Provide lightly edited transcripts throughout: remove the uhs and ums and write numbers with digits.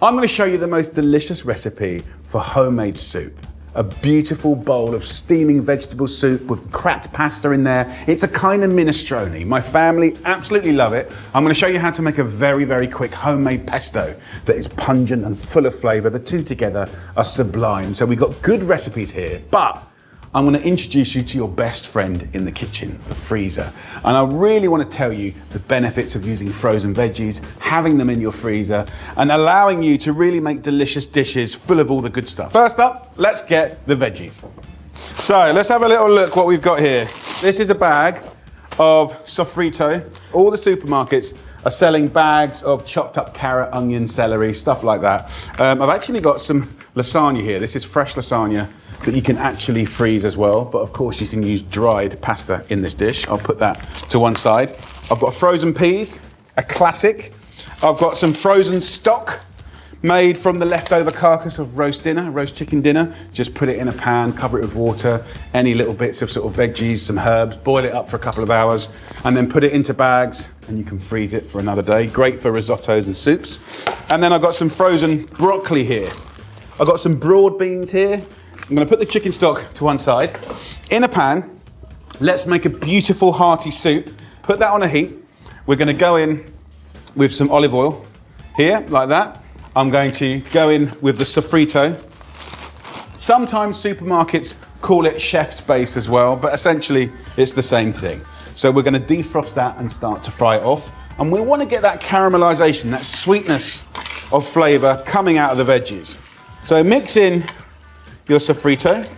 I'm going to show you the most delicious recipe for homemade soup. A beautiful bowl of steaming vegetable soup with cracked pasta in there. It's a kind of minestrone. My family absolutely love it. I'm going to show you how to make a very, very quick homemade pesto that is pungent and full of flavour. The two together are sublime. So we've got good recipes here, but I'm going to introduce you to your best friend in the kitchen, the freezer. And I really want to tell you the benefits of using frozen veggies, having them in your freezer, and allowing you to really make delicious dishes full of all the good stuff. First up, let's get the veggies. So let's have a little look what we've got here. This is a bag of sofrito. All the supermarkets are selling bags of chopped up carrot, onion, celery, stuff like that. I've actually got some lasagna here. This is fresh lasagna that you can actually freeze as well, but of course you can use dried pasta in this dish. I'll put that to one side. I've got frozen peas, a classic. I've got some frozen stock made from the leftover carcass of roast chicken dinner. Just put it in a pan, cover it with water, any little bits of sort of veggies, some herbs, boil it up for a couple of hours, and then put it into bags, and you can freeze it for another day. Great for risottos and soups. And then I've got some frozen broccoli here. I've got some broad beans here. I'm going to put the chicken stock to one side. In a pan, let's make a beautiful hearty soup. Put that on a heat. We're going to go in with some olive oil here, like that. I'm going to go in with the sofrito. Sometimes supermarkets call it chef's base as well, but essentially it's the same thing. So we're going to defrost that and start to fry it off. And we want to get that caramelization, that sweetness of flavor coming out of the veggies. So mix in your sofrito.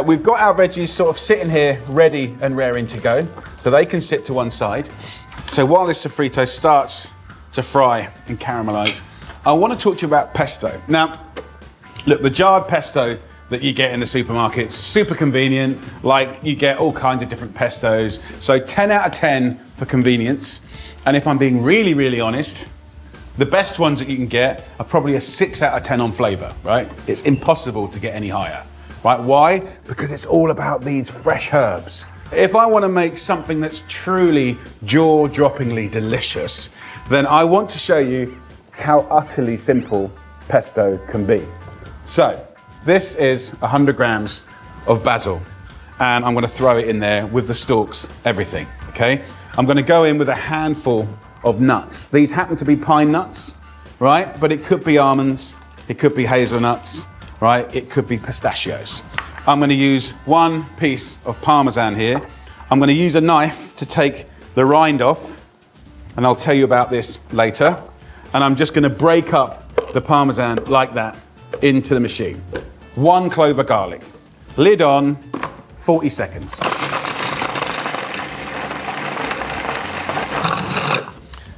We've got our veggies sort of sitting here ready and raring to go, so they can sit to one side. So while this sofrito starts to fry and caramelize, I want to talk to you about pesto. Now, look, the jarred pesto that you get in the supermarkets, super convenient, like you get all kinds of different pestos. So 10 out of 10 for convenience. And if I'm being really, really honest, the best ones that you can get are probably a 6 out of 10 on flavor, right? It's impossible to get any higher, right? Why? Because it's all about these fresh herbs. If I want to make something that's truly jaw-droppingly delicious, then I want to show you how utterly simple pesto can be. So this is 100 grams of basil, and I'm going to throw it in there with the stalks, everything, okay? I'm going to go in with a handful of nuts. These happen to be pine nuts, right? But it could be almonds, it could be hazelnuts, right? It could be pistachios. I'm going to use one piece of Parmesan here. I'm going to use a knife to take the rind off, and I'll tell you about this later. And I'm just going to break up the Parmesan like that into the machine. 1 clove of garlic. Lid on, 40 seconds.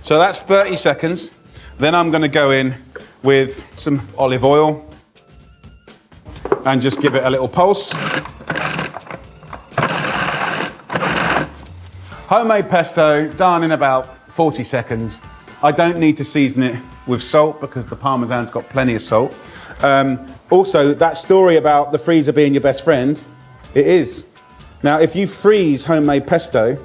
So that's 30 seconds. Then I'm going to go in with some olive oil and just give it a little pulse. Homemade pesto, done in about 40 seconds. I don't need to season it with salt because the Parmesan's got plenty of salt. Also, that story about the freezer being your best friend, it is. Now, if you freeze homemade pesto,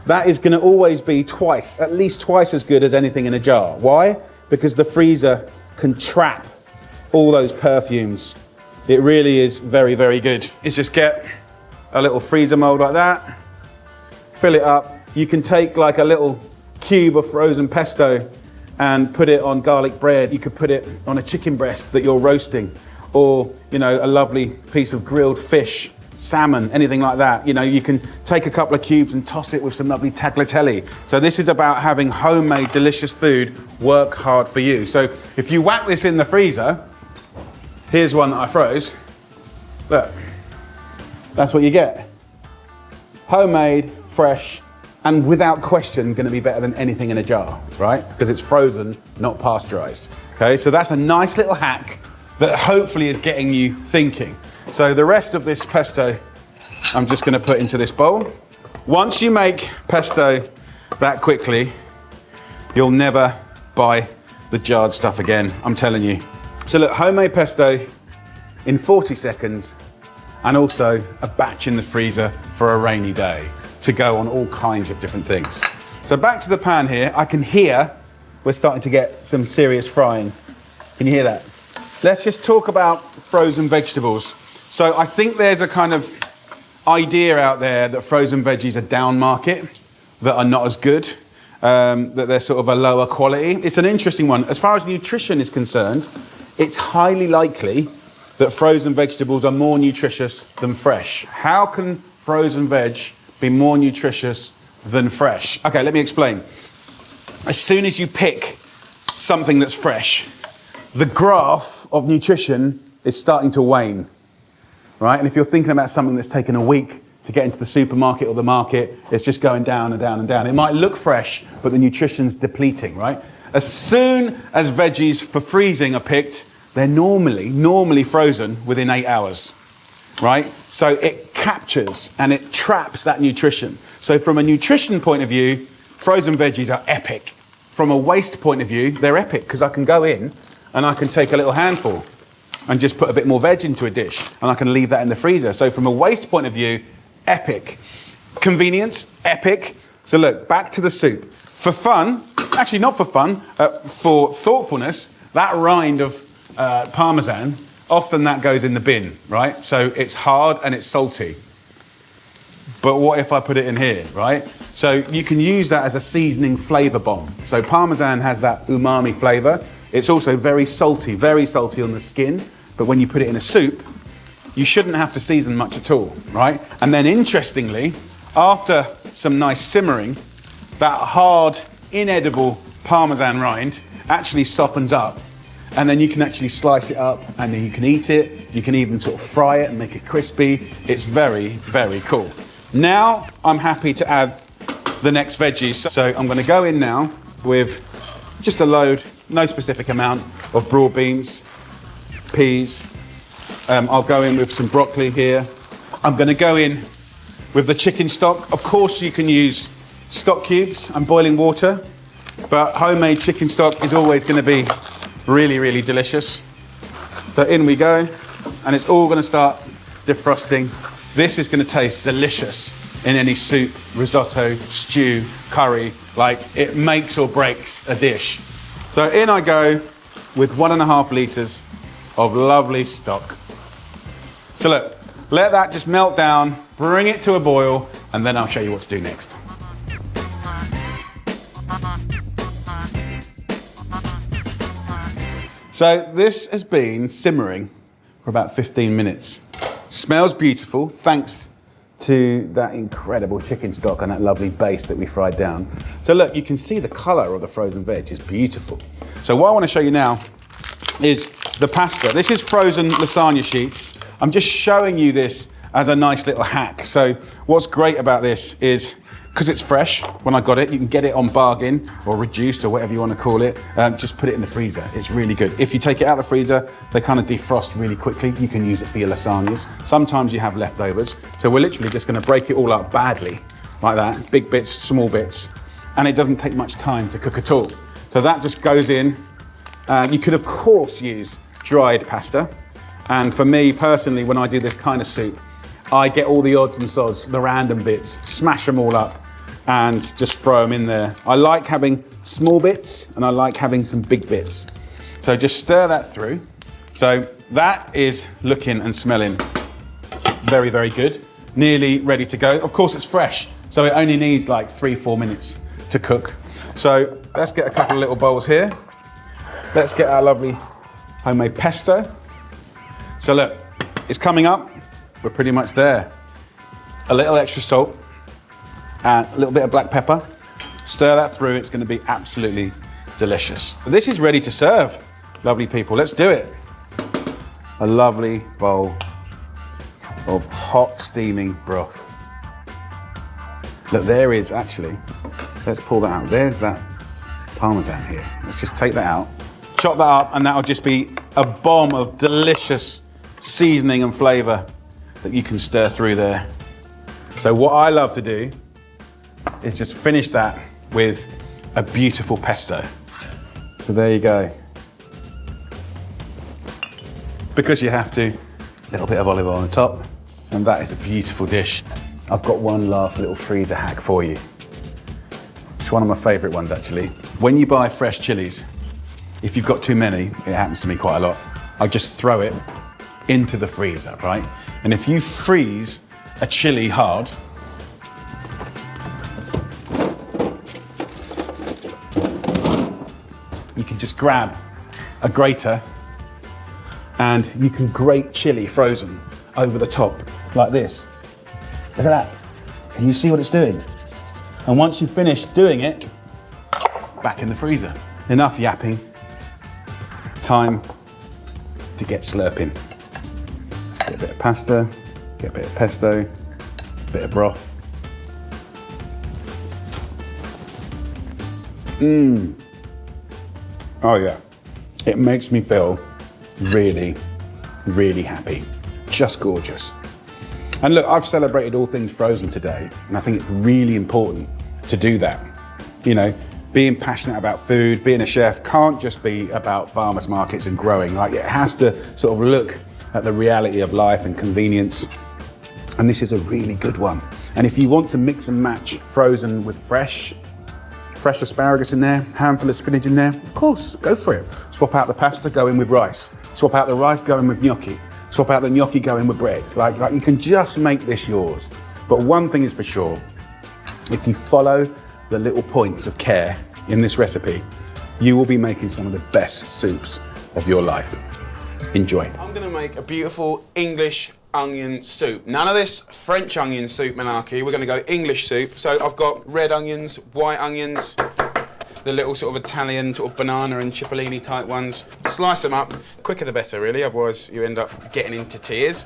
that is going to always be at least twice as good as anything in a jar. Why? Because the freezer can trap all those perfumes. It really is very, very good. It's just get a little freezer mold like that, fill it up. You can take like a little cube of frozen pesto and put it on garlic bread. You could put it on a chicken breast that you're roasting, or, you know, a lovely piece of grilled fish, salmon, anything like that. You know, you can take a couple of cubes and toss it with some lovely tagliatelle. So this is about having homemade delicious food work hard for you. So if you whack this in the freezer, here's one that I froze. Look, that's what you get. Homemade, fresh, and without question going to be better than anything in a jar, right? Because it's frozen, not pasteurized. Okay, so that's a nice little hack that hopefully is getting you thinking. So the rest of this pesto, I'm just going to put into this bowl. Once you make pesto that quickly, you'll never buy the jarred stuff again, I'm telling you. So look, homemade pesto in 40 seconds, and also a batch in the freezer for a rainy day to go on all kinds of different things. So back to the pan here, I can hear we're starting to get some serious frying Can you hear that? Let's just talk about frozen vegetables. So I think there's a kind of idea out there that frozen veggies are down market, that are not as good, that they're sort of a lower quality. It's an interesting one. As far as nutrition is concerned, it's highly likely that frozen vegetables are more nutritious than fresh. How can frozen veg be more nutritious than fresh? Okay, let me explain. As soon as you pick something that's fresh, the graph of nutrition is starting to wane, right? And if you're thinking about something that's taken a week to get into the supermarket or the market, it's just going down and down and down. It might look fresh, but the nutrition's depleting, right? As soon as veggies for freezing are picked, they're normally frozen within 8 hours, right? So it captures and it traps that nutrition. So from a nutrition point of view, frozen veggies are epic. From a waste point of view, they're epic because I can go in and I can take a little handful and just put a bit more veg into a dish and I can leave that in the freezer. So from a waste point of view, epic. Convenience, epic. So look, back to the soup. For fun, actually not for fun, for thoughtfulness, that rind of Parmesan, often that goes in the bin, right? So it's hard and it's salty. But what if I put it in here, right? So you can use that as a seasoning flavor bomb. So Parmesan has that umami flavor. It's also very salty on the skin. But when you put it in a soup, you shouldn't have to season much at all, right? And then interestingly, after some nice simmering, that hard, inedible Parmesan rind actually softens up. And then you can actually slice it up and then you can eat it. You can even sort of fry it and make it crispy. It's very, very cool. Now I'm happy to add the next veggies. So I'm going to go in now with just a load, no specific amount, of broad beans, peas. I'll go in with some broccoli here. I'm going to go in with the chicken stock. Of course you can use stock cubes and boiling water, but homemade chicken stock is always going to be really, really delicious. So in we go, and it's all going to start defrosting. This is going to taste delicious in any soup, risotto, stew, curry. Like, it makes or breaks a dish. So in I go with 1.5 litres of lovely stock. So look, let that just melt down, bring it to a boil, and then I'll show you what to do next. So this has been simmering for about 15 minutes. Smells beautiful, thanks to that incredible chicken stock and that lovely base that we fried down. So look, you can see the colour of the frozen veg is beautiful. So what I want to show you now is the pasta. This is frozen lasagna sheets. I'm just showing you this as a nice little hack. So what's great about this is, because it's fresh, when I got it, you can get it on bargain or reduced or whatever you want to call it. Just put it in the freezer. It's really good. If you take it out of the freezer, they kind of defrost really quickly. You can use it for your lasagnas. Sometimes you have leftovers. So we're literally just going to break it all up badly, like that. Big bits, small bits. And it doesn't take much time to cook at all. So that just goes in. You could, of course, use dried pasta. And for me, personally, when I do this kind of soup, I get all the odds and sods, the random bits, smash them all up and just throw them in there. I like having small bits and I like having some big bits. So just stir that through. So that is looking and smelling very, very good. Nearly ready to go. Of course, it's fresh, so it only needs like 3-4 minutes to cook. So let's get a couple of little bowls here. Let's get our lovely homemade pesto. So look, it's coming up. We're pretty much there. A little extra salt and a little bit of black pepper. Stir that through, it's going to be absolutely delicious. This is ready to serve, lovely people. Let's do it. A lovely bowl of hot steaming broth. Look, there is actually, let's pull that out. There's that Parmesan here. Let's just take that out. Chop that up and that'll just be a bomb of delicious seasoning and flavour that you can stir through there. So what I love to do is just finish that with a beautiful pesto. So there you go. Because you have to, a little bit of olive oil on the top, and that is a beautiful dish. I've got one last little freezer hack for you. It's one of my favourite ones actually. When you buy fresh chilies, if you've got too many, it happens to me quite a lot, I just throw it into the freezer, right? And if you freeze a chili hard, you can just grab a grater and you can grate chili frozen over the top like this. Look at that. Can you see what it's doing? And once you've finished doing it, back in the freezer. Enough yapping. Time to get slurping. Let's get a bit of pasta, get a bit of pesto, a bit of broth. Oh yeah. It makes me feel really, really happy. Just gorgeous. And look, I've celebrated all things frozen today, and I think it's really important to do that. You know, being passionate about food, being a chef can't just be about farmers markets and growing. Like, it has to sort of look at the reality of life and convenience. And this is a really good one. And if you want to mix and match frozen with fresh asparagus in there, handful of spinach in there, of course, go for it. Swap out the pasta, go in with rice. Swap out the rice, go in with gnocchi. Swap out the gnocchi, go in with bread. Like you can just make this yours. But one thing is for sure, if you follow the little points of care in this recipe, you will be making some of the best soups of your life. Enjoy. I'm gonna make a beautiful English onion soup. None of this French onion soup malarkey. We're gonna go English soup. So I've got red onions, white onions, the little sort of Italian sort of banana and cipollini type ones. Slice them up, quicker the better really, otherwise you end up getting into tears.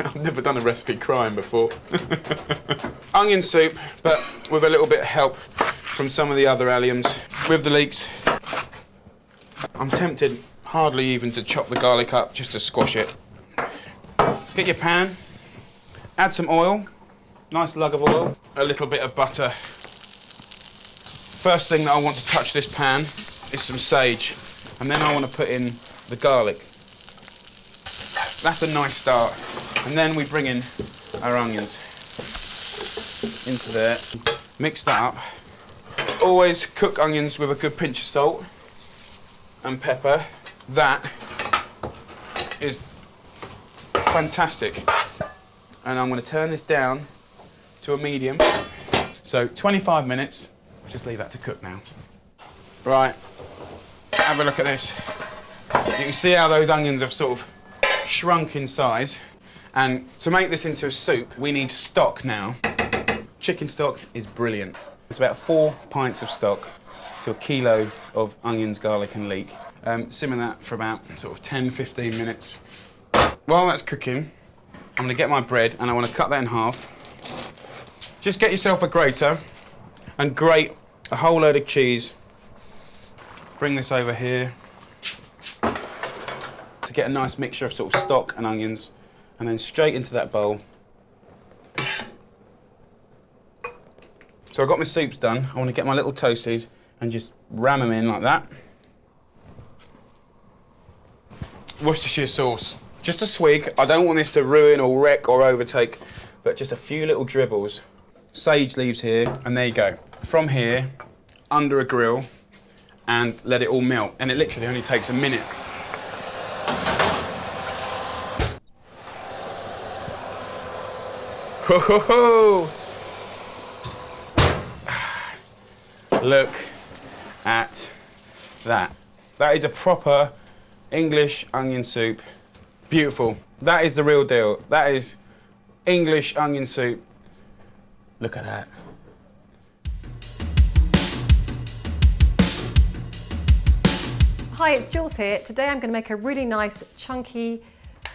I've never done a recipe crying before. Onion soup, but with a little bit of help from some of the other alliums. With the leeks, I'm tempted hardly even to chop the garlic up, just to squash it. Get your pan, add some oil, nice lug of oil, a little bit of butter. First thing that I want to touch this pan is some sage, and then I want to put in the garlic. That's a nice start. And then we bring in our onions into there, mix that up. Always cook onions with a good pinch of salt and pepper. That is fantastic. And I'm going to turn this down to a medium. So 25 minutes. Just leave that to cook now. Right, have a look at this. You can see how those onions have sort of shrunk in size. And to make this into a soup, we need stock now. Chicken stock is brilliant. It's about 4 pints of stock to a kilo of onions, garlic and leek. Simmer that for about sort of 10-15 minutes. While that's cooking, I'm gonna get my bread and I wanna cut that in half. Just get yourself a grater and grate a whole load of cheese. Bring this over here to get a nice mixture of sort of stock and onions, and then straight into that bowl. So I've got my soups done. I want to get my little toasties and just ram them in like that. Worcestershire sauce. Just a swig. I don't want this to ruin or wreck or overtake, but just a few little dribbles. Sage leaves here, and there you go. From here, under a grill, and let it all melt. And it literally only takes a minute. Ho ho ho! Look at that. That is a proper English onion soup. Beautiful. That is the real deal. That is English onion soup. Look at that. Hi, it's Jules here. Today I'm going to make a really nice, chunky,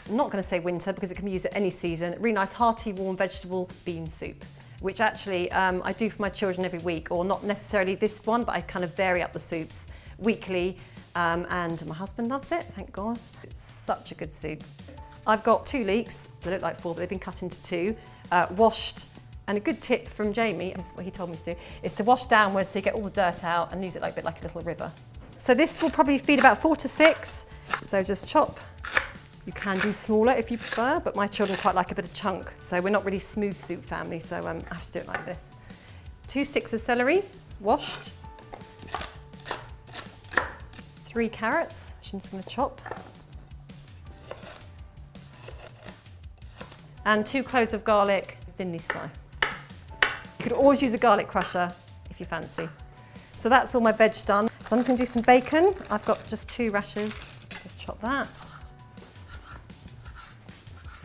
I'm not going to say winter because it can be used at any season, really nice, hearty, warm vegetable bean soup, which actually I do for my children every week, or not necessarily this one, but I kind of vary up the soups weekly, and my husband loves it, thank God. It's such a good soup. I've got 2 leeks, they look like 4, but they've been cut into 2, washed. And a good tip from Jamie, this is what he told me to do, is to wash downwards so you get all the dirt out and use it like a bit like a little river. So this will probably feed about 4 to 6. So just chop. You can do smaller if you prefer, but my children quite like a bit of chunk. So we're not really smooth soup family, so I have to do it like this. 2 sticks of celery, washed. 3 carrots, which I'm just going to chop. And 2 cloves of garlic, thinly sliced. You could always use a garlic crusher if you fancy. So that's all my veg done. So I'm just going to do some bacon. I've got just 2 rashers. Just chop that.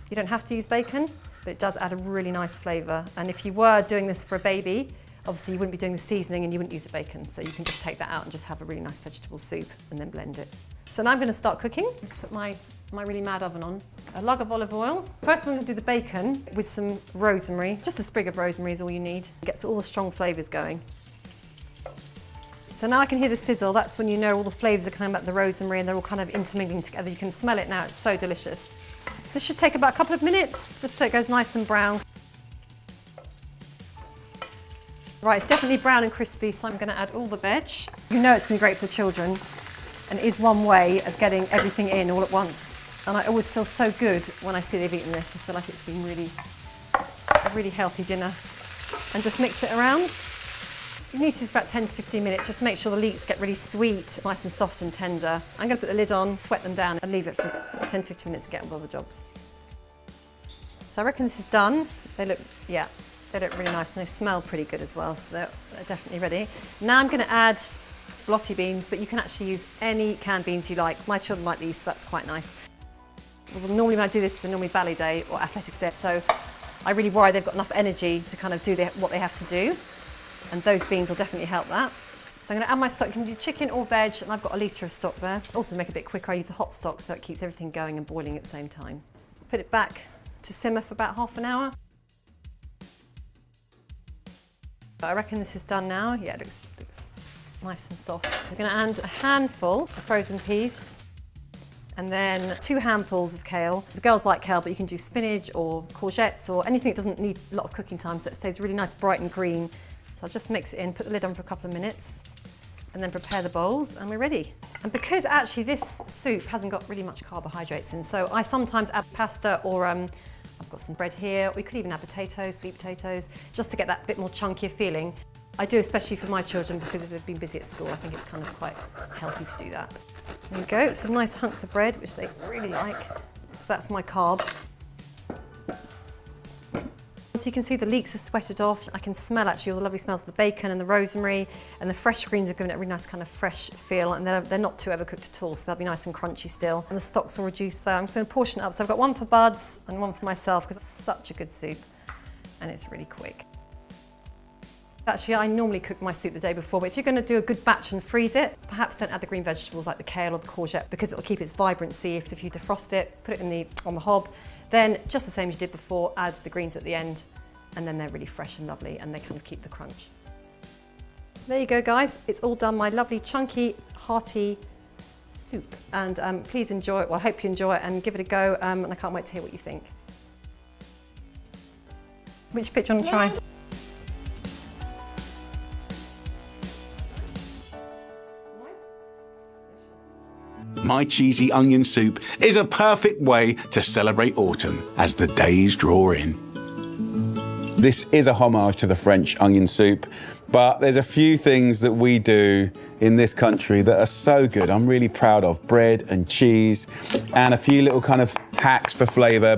You don't have to use bacon, but it does add a really nice flavour. And if you were doing this for a baby, obviously you wouldn't be doing the seasoning and you wouldn't use the bacon. So you can just take that out and just have a really nice vegetable soup and then blend it. So now I'm going to start cooking. Just put my really mad oven on. A log of olive oil. First I'm going to do the bacon with some rosemary. Just a sprig of rosemary is all you need. It gets all the strong flavours going. So now I can hear the sizzle. That's when you know all the flavours are coming out of the rosemary and they're all kind of intermingling together. You can smell it now. It's so delicious. So this should take about a couple of minutes, just so it goes nice and brown. Right, it's definitely brown and crispy, so I'm going to add all the veg. You know it's going to be great for children, and it is one way of getting everything in all at once. And I always feel so good when I see they've eaten this. I feel like it's been a really healthy dinner. And just mix it around. You need to use about 10 to 15 minutes, just to make sure the leeks get really sweet, nice and soft and tender. I'm going to put the lid on, sweat them down, and leave it for 10 to 15 minutes to get all the jobs. So I reckon this is done. They look really nice, and they smell pretty good as well, so they're definitely ready. Now I'm going to add blotty beans, but you can actually use any canned beans you like. My children like these, so that's quite nice. Well, normally when I do this, they're normally ballet day or athletics day, so I really worry they've got enough energy to kind of do what they have to do. And those beans will definitely help that. So I'm going to add my stock. You can do chicken or veg, and I've got a litre of stock there. Also, to make it a bit quicker, I use the hot stock so it keeps everything going and boiling at the same time. Put it back to simmer for about half an hour. I reckon this is done now. Yeah, it looks nice and soft. I'm going to add a handful of frozen peas and then 2 handfuls of kale. The girls like kale, but you can do spinach or courgettes or anything that doesn't need a lot of cooking time, so it stays really nice, bright and green. So I'll just mix it in, put the lid on for a couple of minutes, and then prepare the bowls, and we're ready. And because actually this soup hasn't got really much carbohydrates in, so I sometimes add pasta or I've got some bread here, or you could even add potatoes, sweet potatoes, just to get that bit more chunkier feeling. I do especially for my children because if they've been busy at school, I think it's kind of quite healthy to do that. There you go, some nice hunks of bread, which they really like. So that's my carb. So you can see the leeks are sweated off. I can smell actually all the lovely smells of the bacon and the rosemary, and the fresh greens are giving it a really nice kind of fresh feel, and they're not too overcooked at all, so they'll be nice and crunchy still. And the stock's all reduced, so I'm just going to portion it up. So I've got one for Buds and one for myself because it's such a good soup and it's really quick. Actually, I normally cook my soup the day before, but if you're going to do a good batch and freeze it, perhaps don't add the green vegetables like the kale or the courgette because it'll keep its vibrancy. If you defrost it, put it on the hob, then just the same as you did before, add the greens at the end, and then they're really fresh and lovely and they kind of keep the crunch. There you go, guys. It's all done, my lovely chunky, hearty soup. And please enjoy it. Well, I hope you enjoy it and give it a go, and I can't wait to hear what you think. Which bit do you want to try? My cheesy onion soup is a perfect way to celebrate autumn as the days draw in. This is a homage to the French onion soup, but there's a few things that we do in this country that are so good. I'm really proud of bread and cheese and a few little kind of hacks for flavour.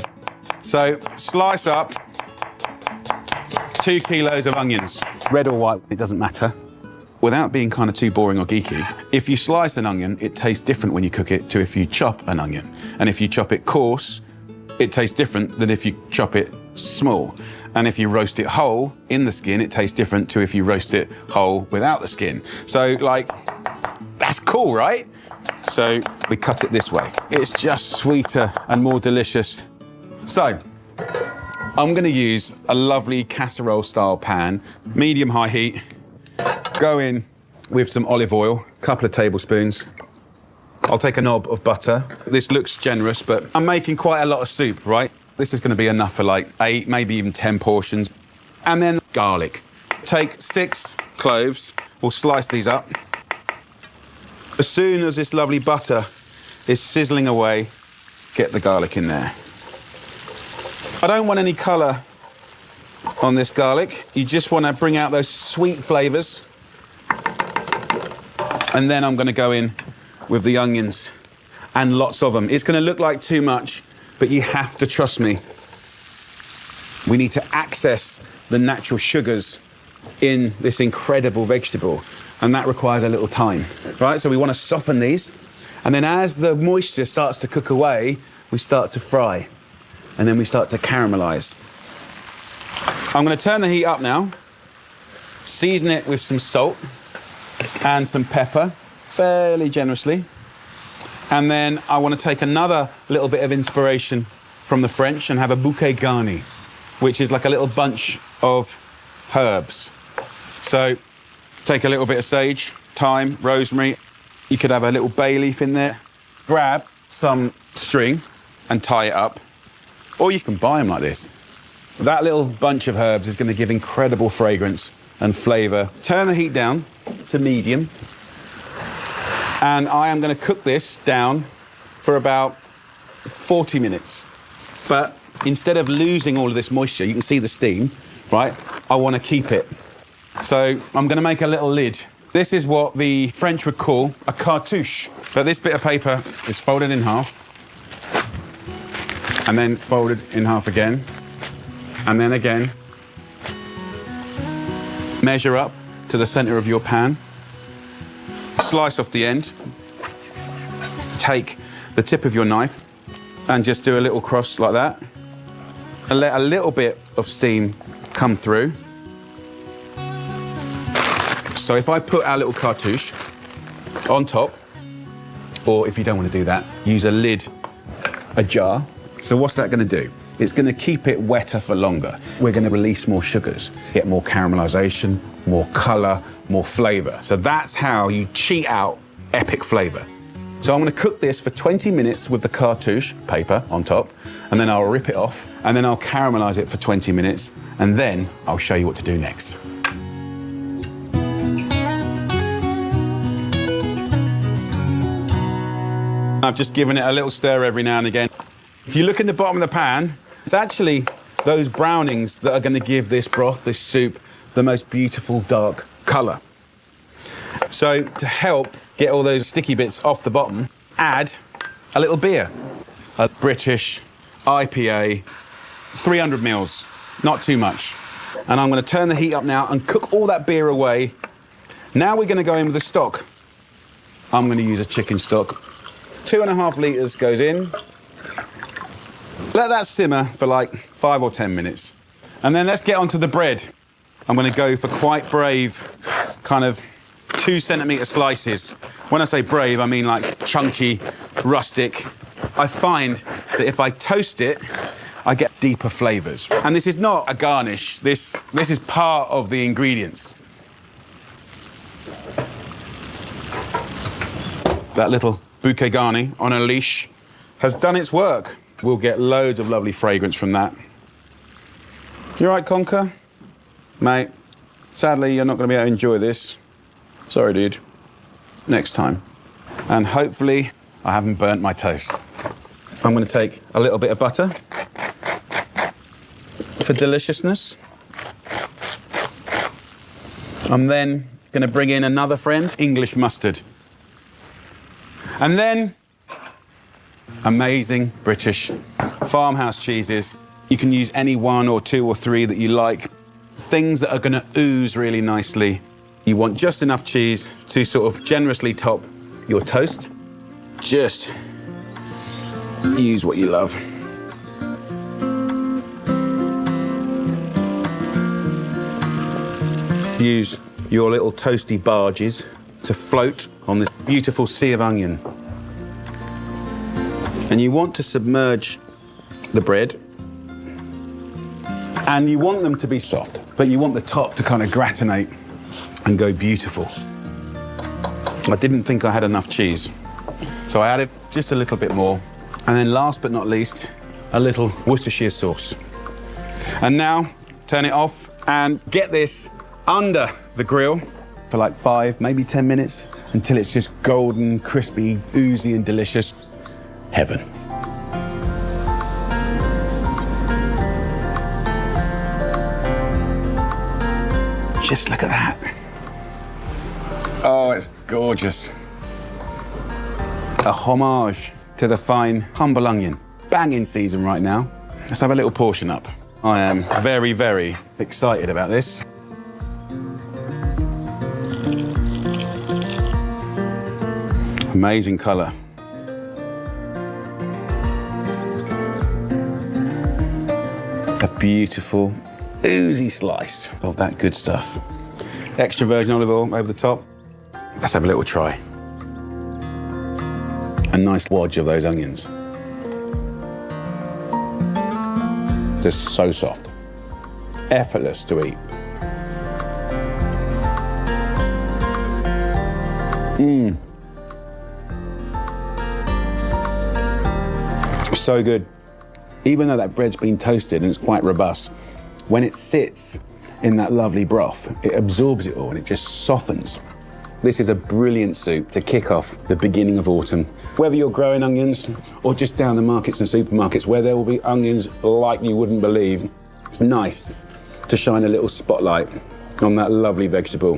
So slice up 2 kilos of onions, red or white, it doesn't matter. Without being kind of too boring or geeky, if you slice an onion, it tastes different when you cook it to if you chop an onion. And if you chop it coarse, it tastes different than if you chop it small. And if you roast it whole in the skin, it tastes different to if you roast it whole without the skin. So, like, that's cool, right? So we cut it this way. It's just sweeter and more delicious. So I'm gonna use a lovely casserole style pan, medium high heat. Go in with some olive oil, a couple of tablespoons. I'll take a knob of butter. This looks generous, but I'm making quite a lot of soup, right? This is going to be enough for like 8, maybe even 10 portions. And then garlic. Take 6 cloves. We'll slice these up. As soon as this lovely butter is sizzling away, get the garlic in there. I don't want any colour on this garlic. You just want to bring out those sweet flavours. And then I'm going to go in with the onions, and lots of them. It's going to look like too much, but you have to trust me. We need to access the natural sugars in this incredible vegetable, and that requires a little time, right? So we want to soften these, and then as the moisture starts to cook away, we start to fry, and then we start to caramelize. I'm going to turn the heat up now, season it with some salt and some pepper, fairly generously. And then I want to take another little bit of inspiration from the French and have a bouquet garni, which is like a little bunch of herbs. So take a little bit of sage, thyme, rosemary. You could have a little bay leaf in there. Grab some string and tie it up, or you can buy them like this. That little bunch of herbs is going to give incredible fragrance and flavour. Turn the heat down to medium. And I am going to cook this down for about 40 minutes. But instead of losing all of this moisture, you can see the steam, right? I want to keep it. So I'm going to make a little lid. This is what the French would call a cartouche. So this bit of paper is folded in half, and then folded in half again, and then again. Measure up to the center of your pan. Slice off the end. Take the tip of your knife and just do a little cross like that. And let a little bit of steam come through. So if I put our little cartouche on top, or if you don't want to do that, use a lid, a jar. So what's that going to do? It's going to keep it wetter for longer. We're going to release more sugars, get more caramelization, more color, more flavor. So that's how you cheat out epic flavor. So I'm going to cook this for 20 minutes with the cartouche paper on top, and then I'll rip it off, and then I'll caramelize it for 20 minutes, and then I'll show you what to do next. I've just given it a little stir every now and again. If you look in the bottom of the pan, it's actually those brownings that are going to give this broth, this soup, the most beautiful dark colour. So to help get all those sticky bits off the bottom, add a little beer. A British IPA, 300 mils, not too much. And I'm going to turn the heat up now and cook all that beer away. Now we're going to go in with the stock. I'm going to use a chicken stock. 2.5 litres goes in. Let that simmer for like 5 or 10 minutes. And then let's get onto the bread. I'm going to go for quite brave, kind of 2 centimetre slices. When I say brave, I mean like chunky, rustic. I find that if I toast it, I get deeper flavours. And this is not a garnish. This is part of the ingredients. That little bouquet garni on a leash has done its work. We'll get loads of lovely fragrance from that. You all right, Conker? Mate, sadly, you're not going to be able to enjoy this. Sorry, dude. Next time. And hopefully, I haven't burnt my toast. I'm going to take a little bit of butter for deliciousness. I'm then going to bring in another friend, English mustard. And then, amazing British farmhouse cheeses. You can use any 1 or 2 or 3 that you like. Things that are going to ooze really nicely. You want just enough cheese to sort of generously top your toast. Just use what you love. Use your little toasty barges to float on this beautiful sea of onion. And you want to submerge the bread. And you want them to be soft, but you want the top to kind of gratinate and go beautiful. I didn't think I had enough cheese, so I added just a little bit more. And then last but not least, a little Worcestershire sauce. And now, turn it off and get this under the grill for like 5, maybe 10 minutes until it's just golden, crispy, oozy and delicious. Heaven. Just look at that. Oh, it's gorgeous. A homage to the fine, humble onion. Bang in season right now. Let's have a little portion up. I am very, very excited about this. Amazing colour. A beautiful, oozy slice of that good stuff. Extra virgin olive oil over the top. Let's have a little try. A nice wodge of those onions. They're so soft. Effortless to eat. So good. Even though that bread's been toasted and it's quite robust, when it sits in that lovely broth, it absorbs it all and it just softens. This is a brilliant soup to kick off the beginning of autumn. Whether you're growing onions or just down the markets and supermarkets where there will be onions like you wouldn't believe, it's nice to shine a little spotlight on that lovely vegetable